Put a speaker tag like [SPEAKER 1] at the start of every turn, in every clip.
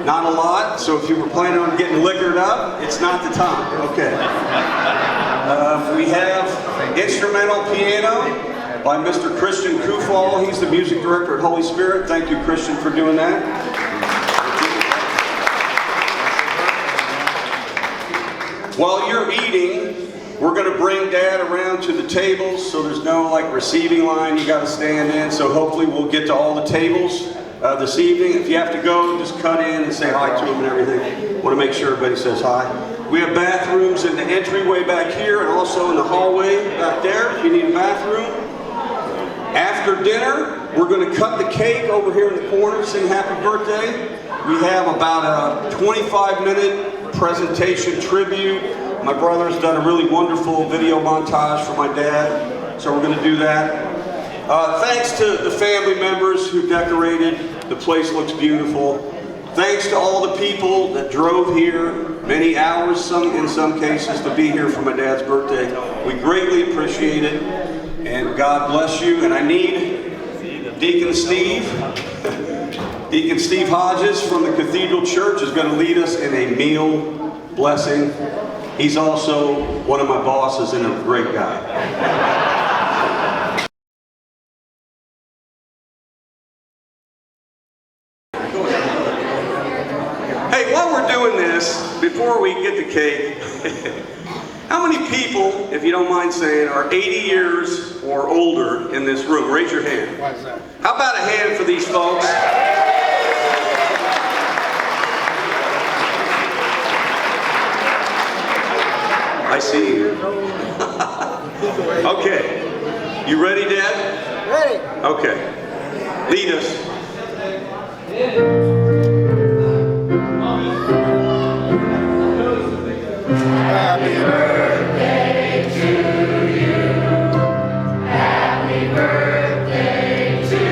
[SPEAKER 1] Not a lot, so if you were planning on getting liquored up, it's not the time. Okay. We have instrumental piano by Mr. Christian Kufal. He's the music director at Holy Spirit. Thank you, Christian, for doing that. While you're eating, we're going to bring Dad around to the tables, so there's no like receiving line you got to stand in. So hopefully we'll get to all the tables this evening. If you have to go, just cut in and say hi to them and everything. Want to make sure everybody says hi. We have bathrooms in the entryway back here and also in the hallway back there if you need a bathroom. After dinner, we're going to cut the cake over here in the corner, sing happy birthday. We have about a 25-minute presentation tribute. My brother's done a really wonderful video montage for my dad, so we're going to do that. Thanks to the family members who decorated. The place looks beautiful. Thanks to all the people that drove here, many hours in some cases, to be here for my dad's birthday. We greatly appreciate it, and God bless you. And I need Deacon Steve. Deacon Steve Hodges from the Cathedral Church is going to lead us in a meal blessing. He's also one of my bosses and a great guy. Hey, while we're doing this, before we get the cake, how many people, if you don't mind saying, are 80 years or older in this room? Raise your hand.
[SPEAKER 2] Why is that?
[SPEAKER 1] How about a hand for these folks? I see you. Okay. You ready, Dad?
[SPEAKER 2] Ready.
[SPEAKER 1] Okay. Lead us.
[SPEAKER 2] Happy birthday to you. Happy birthday to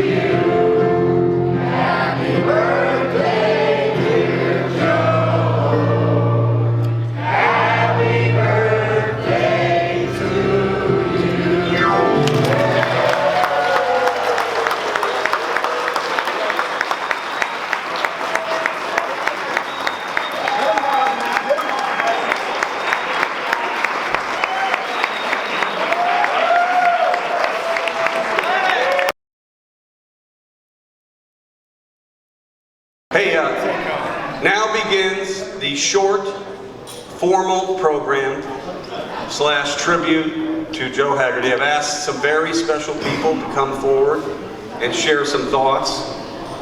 [SPEAKER 2] you. Happy birthday, dear Joe. Happy birthday to you.
[SPEAKER 1] Hey, now begins the short, formal program / tribute to Joe Haigerty. I've asked some very special people to come forward and share some thoughts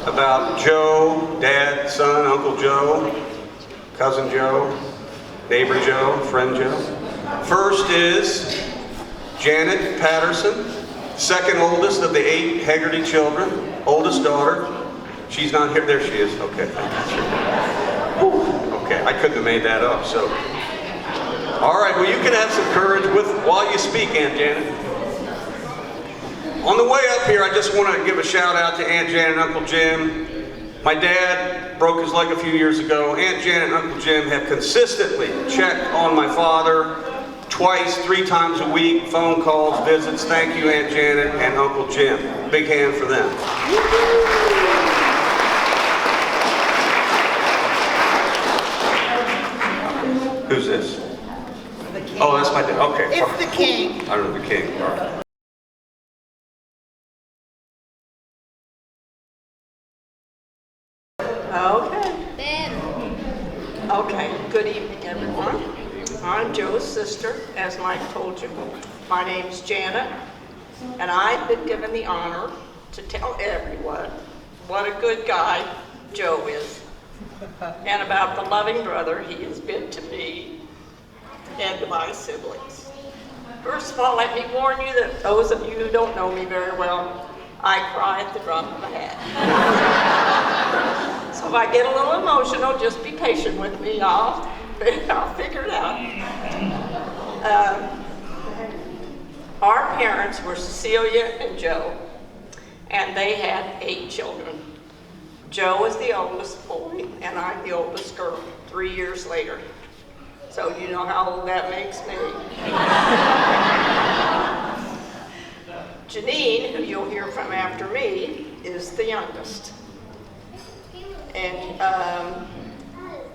[SPEAKER 1] about Joe, Dad, son, Uncle Joe, cousin Joe, neighbor Joe, friend Joe. First is Janet Patterson, second oldest of the 8 Haigerty children, oldest daughter. She's not here. There she is. Okay. Okay, I couldn't have made that up. So, all right. Well, you can have some courage while you speak, Aunt Janet. On the way up here, I just want to give a shout out to Aunt Janet and Uncle Jim. My dad broke his leg a few years ago. Aunt Janet and Uncle Jim have consistently checked on my father twice, 3 times a week, phone calls, visits. Thank you, Aunt Janet and Uncle Jim. Big hand for them. Who's this? Oh, that's my dad. Okay.
[SPEAKER 3] It's the king.
[SPEAKER 1] I don't know, the king. All right.
[SPEAKER 3] Okay.
[SPEAKER 4] Okay, good evening, everyone. I'm Joe's sister, as Mike told you. My name's Janet, and I've been given the honor to tell everyone what a good guy Joe is, and about the loving brother he has been to me and to my siblings. First of all, let me warn you that those of you who don't know me very well, I cry at the drop of a hat. So if I get a little emotional, just be patient with me. I'll figure it out. Our parents were Cecilia and Joe, and they had 8 children. Joe was the oldest boy, and I'm the oldest girl, 3 years later. So you know how old that makes me. Jeanine, who you'll hear from after me, is the youngest. And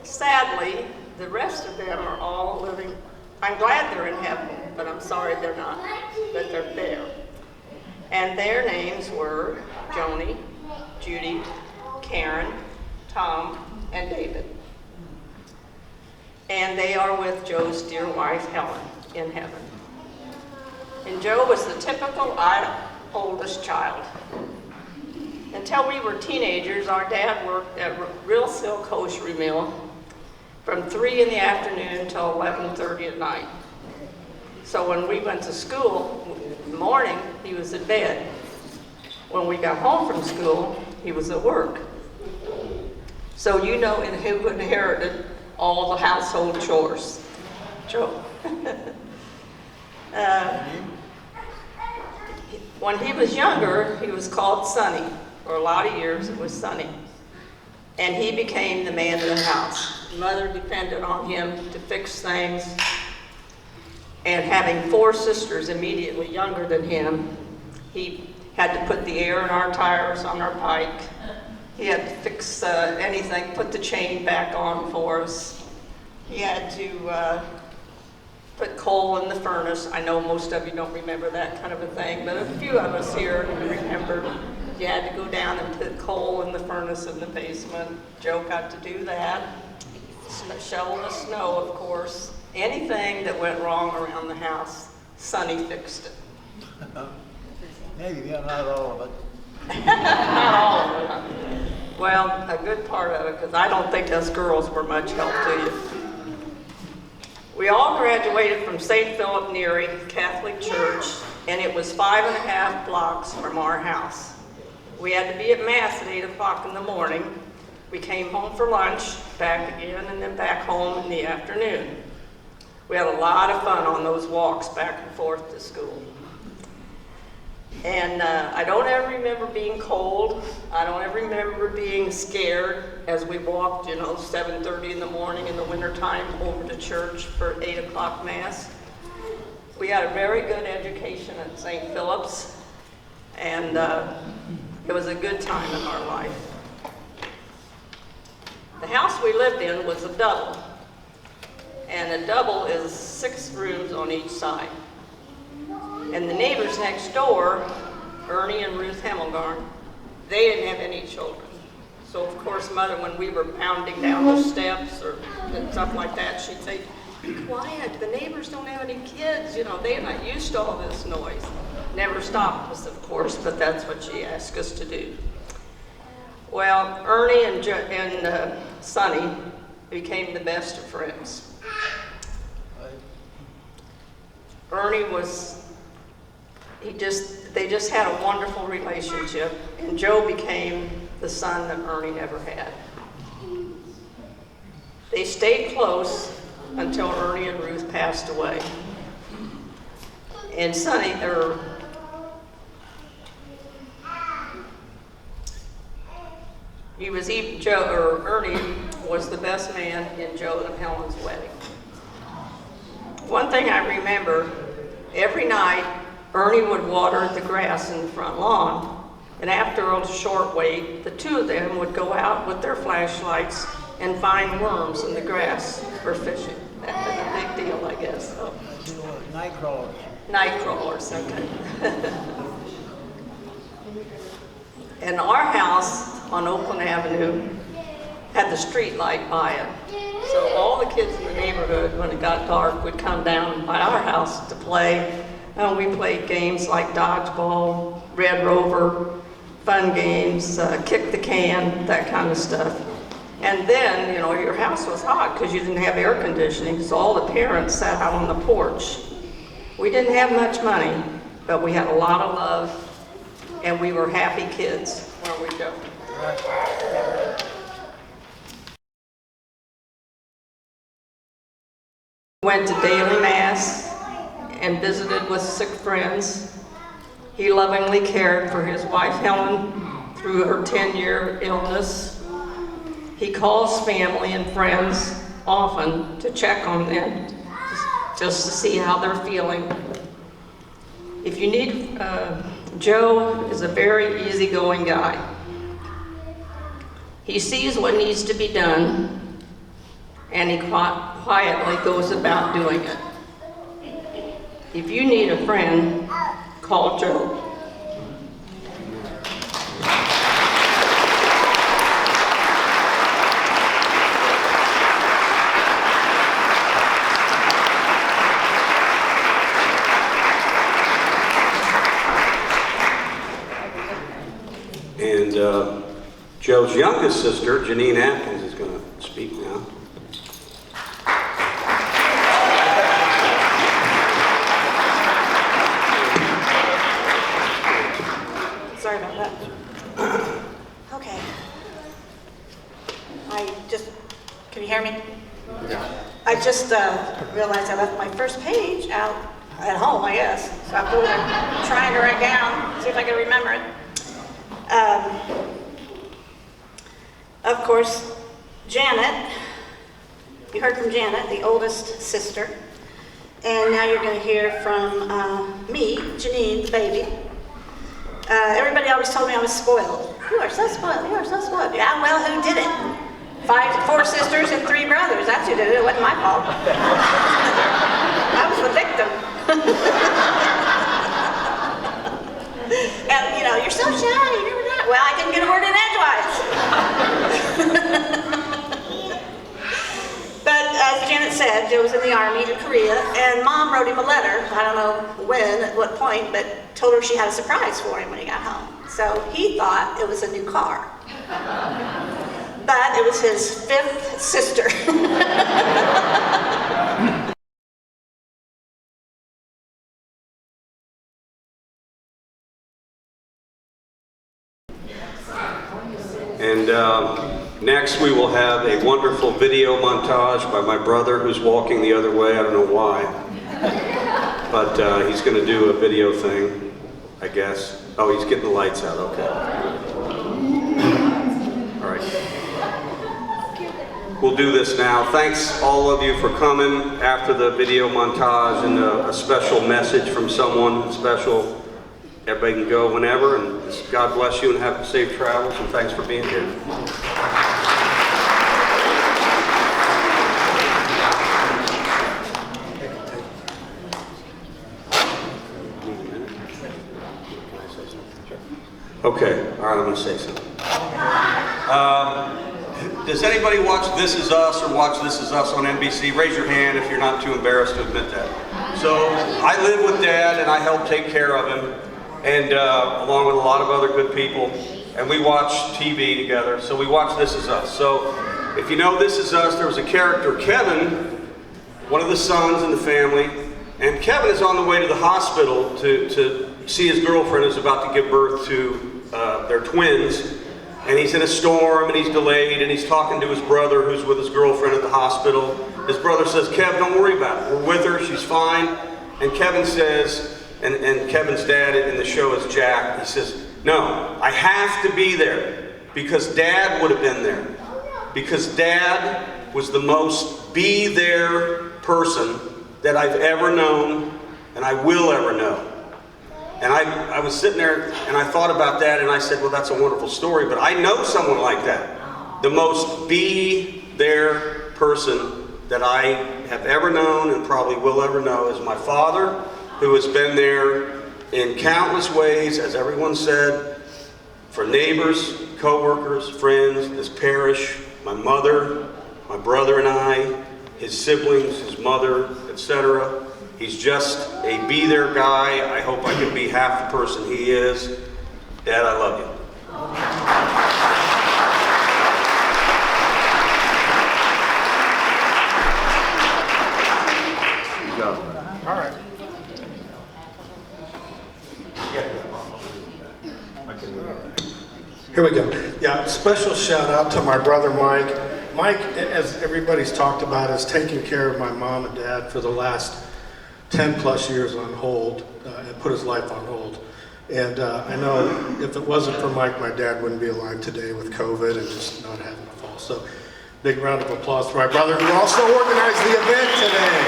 [SPEAKER 4] sadly, the rest of them are all living. I'm glad they're in heaven, but I'm sorry they're not, but they're there. And their names were Joni, Judy, Karen, Tom, and David. And they are with Joe's dear wife, Helen, in heaven. And Joe was the typical oldest child. Until we were teenagers, our dad worked at Real Silk Hosiery Mill from 3 in the afternoon till 11:30 at night. So when we went to school in the morning, he was in bed. When we got home from school, he was at work. So you know who inherited all the household chores? Joe. When he was younger, he was called Sonny. For a lot of years, it was Sonny. And he became the man of the house. Mother depended on him to fix things. And having 4 sisters immediately younger than him, he had to put the air in our tires on our bike. He had to fix anything, put the chain back on for us. He had to put coal in the furnace. I know most of you don't remember that kind of a thing, but a few of us here remember you had to go down and put coal in the furnace in the basement. Joe got to do that. Shovel the snow, of course. Anything that went wrong around the house, Sonny fixed it.
[SPEAKER 2] Maybe, yeah, not all of it.
[SPEAKER 4] Not all of it. Well, a good part of it, because I don't think us girls were much help to you. We all graduated from St. Philip Neri Catholic Church, and it was 5.5 blocks from our house. We had to be at Mass at 8 o'clock in the morning. We came home for lunch, back again, and then back home in the afternoon. We had a lot of fun on those walks back and forth to school. And I don't ever remember being cold. I don't ever remember being scared as we walked, 7:30 in the morning in the wintertime over to church for 8 o'clock Mass. We had a very good education at St. Philip's, and it was a good time in our life. The house we lived in was a double, and a double is 6 rooms on each side. And the neighbors next door, Ernie and Ruth Hemmelgarn, they didn't have any children. So of course, Mother, when we were pounding down the steps or stuff like that, she'd say, "Be quiet, the neighbors don't have any kids, they're not used to all this noise." Never stopped us, of course, but that's what she asked us to do. Well, Ernie and Sonny became the best of friends. Ernie they just had a wonderful relationship, and Joe became the son that Ernie never had. They stayed close until Ernie and Ruth passed away. And Sonny, Ernie was the best man in Joe and Helen's wedding. One thing I remember, every night Ernie would water the grass in the front lawn, and after a short wait, the 2 of them would go out with their flashlights and find worms in the grass for fishing. That was a big deal, I guess. So.
[SPEAKER 2] Night crawlers.
[SPEAKER 4] Night crawlers, okay. And our house on Oakland Avenue had the street light by it. So all the kids in the neighborhood, when it got dark, would come down by our house to play. And we played games like dodgeball, Red Rover, fun games, kick the can, that kind of stuff. And then, your house was hot because you didn't have air conditioning, so all the parents sat out on the porch. We didn't have much money, but we had a lot of love, and we were happy kids, weren't we, Joe? Went to daily Mass and visited with sick friends. He lovingly cared for his wife Helen through her 10-year illness. He calls family and friends often to check on them, just to see how they're feeling. If you need, Joe is a very easygoing guy. He sees what needs to be done, and he quietly goes about doing it. If you need a friend, call Joe.
[SPEAKER 1] And Joe's youngest sister, Jeanine Atkins, is going to speak now.
[SPEAKER 5] Sorry about that. Okay. Can you hear me? Yeah. I just realized I left my first page out at home, I guess. So I'm over there trying to write down, see if I can remember it. Of course, Janet, you heard from Janet, the oldest sister. And now you're going to hear from me, Jeanine, the baby. Everybody always told me I was spoiled. You are so spoiled, you are so spoiled. Yeah, well, who did it? 4 sisters and 3 brothers. That's who did it. It wasn't my fault. I was the victim. And, you know, you're so shy. You never know. Well, I didn't get a word in edgewise. But as Janet said, Joe was in the Army in Korea, and Mom wrote him a letter, I don't know when, at what point, but told her she had a surprise for him when he got home. So he thought it was a new car. But it was his 5th sister.
[SPEAKER 1] And next we will have a wonderful video montage by my brother, who's walking the other way. I don't know why. But he's going to do a video thing, I guess. Oh, he's getting the lights out. Okay. All right. We'll do this now. Thanks all of you for coming after the video montage, and a special message from someone special. Everybody can go whenever, and God bless you and have safe travels, and thanks for being here. Okay, all right, I'm going to say something. Does anybody watch This Is Us or watch This Is Us on NBC? Raise your hand if you're not too embarrassed to admit that. So I live with Dad, and I help take care of him, and along with a lot of other good people, and we watch TV together. So we watch This Is Us. So if you know This Is Us, there was a character, Kevin, one of the sons in the family, and Kevin is on the way to the hospital to see his girlfriend who's about to give birth to their twins. And he's in a storm, and he's delayed, and he's talking to his brother who's with his girlfriend at the hospital. His brother says, "Kev, don't worry about it. We're with her, she's fine." And Kevin says, and Kevin's dad in the show is Jack, he says, "No, I have to be there because Dad would have been there. Because Dad was the most be there person that I've ever known and I will ever know." And I was sitting there and I thought about that, and I said, well, that's a wonderful story, but I know someone like that. The most be there person that I have ever known and probably will ever know is my father, who has been there in countless ways, as everyone said, for neighbors, co-workers, friends, this parish, my mother, my brother and I, his siblings, his mother, etc. He's just a be there guy. I hope I can be half the person he is. Dad, I love you. Go.
[SPEAKER 6] All right. Here we go. Yeah, special shout out to my brother Mike. Mike, as everybody's talked about, has taken care of my mom and dad for the last 10 plus years on hold, and put his life on hold. And I know if it wasn't for Mike, my dad wouldn't be alive today with COVID and just not having a fall. So big round of applause for my brother, who also organized the event today.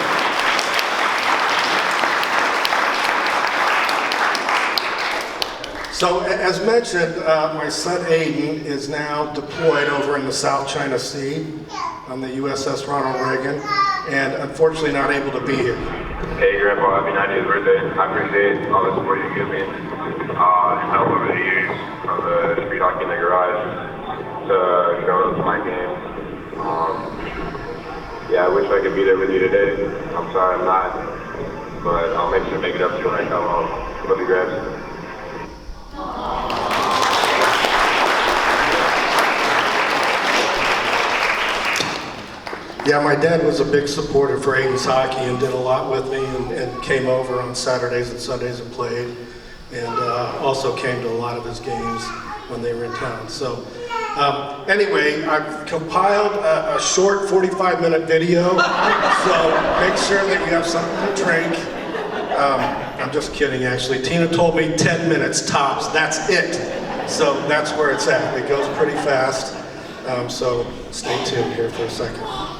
[SPEAKER 6] So as mentioned, my son Aden is now deployed over in the South China Sea on the USS Ronald Reagan, and unfortunately not able to be here.
[SPEAKER 7] Hey Grandpa, happy 90th birthday. I appreciate all the support you give me. Help over the years, from the street hockey in the garage to going to my games. Yeah, I wish I could be there with you today. I'm sorry I'm not, but I'll make sure to make it up to you when I come home. Love you, Gramps.
[SPEAKER 6] Yeah, my dad was a big supporter for Aden's hockey and did a lot with me and came over on Saturdays and Sundays and played, and also came to a lot of his games when they were in town. So anyway, I've compiled a short 45-minute video, so make sure that you have something to drink. I'm just kidding, actually. Tina told me 10 minutes tops, that's it. So that's where it's at. It goes pretty fast, so stay tuned here for a second.